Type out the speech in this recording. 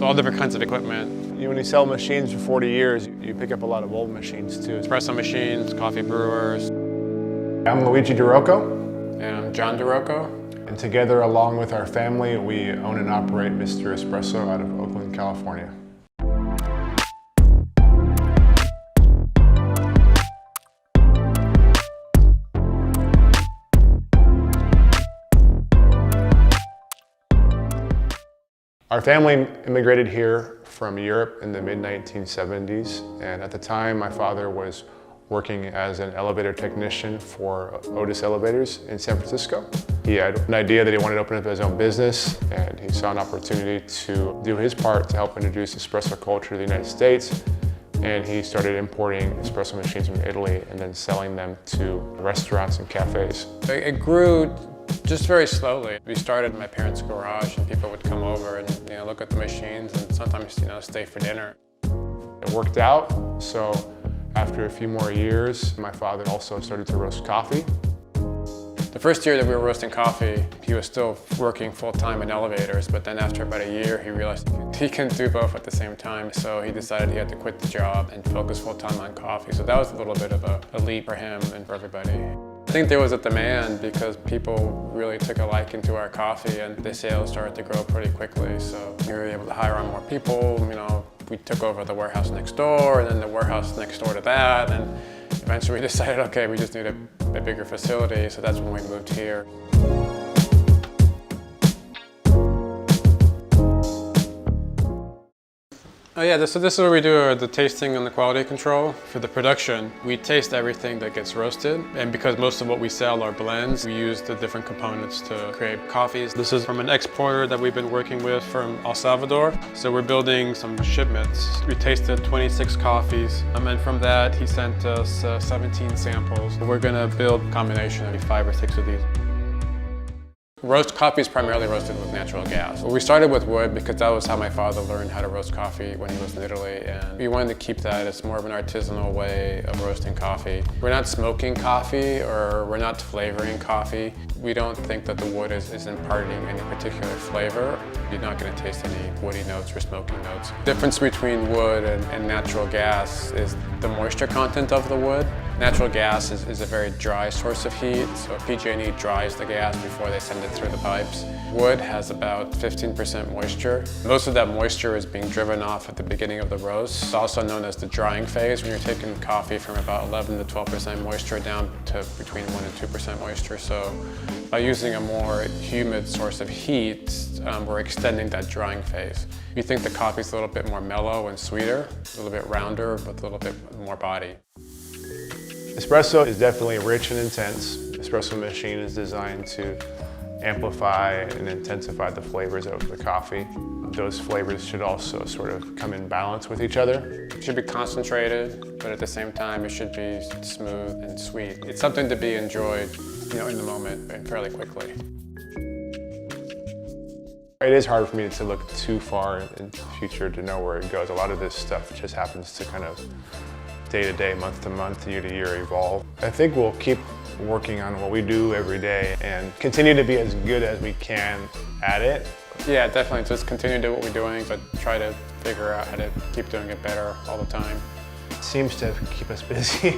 So all different kinds of equipment. When you sell machines for 40 years, you pick up a lot of old machines too. Espresso machines, coffee brewers. I'm Luigi Ruocco. And I'm John Ruocco. And together, along with our family, we own and operate Mr. Espresso out of Oakland, California. Our family immigrated here from Europe in the mid-1970s, and at the time my father was working as an elevator technician for Otis Elevators in San Francisco. He had an idea that he wanted to open up his own business, and he saw an opportunity to do his part to help introduce espresso culture to the United States, and he started importing espresso machines from Italy and then selling them to restaurants and cafes. It grew just very slowly. We started in my parents' garage, and people would come over and look at the machines and sometimes stay for dinner. It worked out, so after a few more years, my father also started to roast coffee. The first year that we were roasting coffee, he was still working full-time in elevators, but then after about a year, he realized he couldn't do both at the same time, so he decided he had to quit the job and focus full-time on coffee. So that was a little bit of a leap for him and for everybody. I think there was a demand because people really took a liking to our coffee, and the sales started to grow pretty quickly. So we were able to hire on more people. We took over the warehouse next door, and then the warehouse next door to that, and eventually we decided, okay, we just need a bigger facility, so that's when we moved here. Oh yeah, so this is where we do the tasting and the quality control. For the production, we taste everything that gets roasted, and because most of what we sell are blends, we use the different components to create coffees. This is from an exporter that we've been working with from El Salvador. So we're building some shipments. We tasted 26 coffees, and from that he sent us 17 samples. We're gonna build a combination of 5 or 6 of these. Roast coffee is primarily roasted with natural gas. We started with wood because that was how my father learned how to roast coffee when he was in Italy, and we wanted to keep that as more of an artisanal way of roasting coffee. We're not smoking coffee, or we're not flavoring coffee. We don't think that the wood is imparting any particular flavor. You're not going to taste any woody notes or smoking notes. The difference between wood and natural gas is the moisture content of the wood. Natural gas is a very dry source of heat, so PG&E dries the gas before they send it through the pipes. Wood has about 15% moisture. Most of that moisture is being driven off at the beginning of the roast. It's also known as the drying phase, when you're taking coffee from about 11 to 12% moisture down to between 1 and 2% moisture. So by using a more humid source of heat, we're extending that drying phase. We think the coffee's a little bit more mellow and sweeter, a little bit rounder, but a little bit more body. Espresso is definitely rich and intense. Espresso machine is designed to amplify and intensify the flavors of the coffee. Those flavors should also sort of come in balance with each other. It should be concentrated, but at the same time it should be smooth and sweet. It's something to be enjoyed, in the moment and fairly quickly. It is hard for me to look too far into the future to know where it goes. A lot of this stuff just happens to kind of day to day, month to month, year to year evolve. I think we'll keep working on what we do every day and continue to be as good as we can at it. Yeah, definitely. Just continue to do what we're doing, but try to figure out how to keep doing it better all the time. It seems to keep us busy.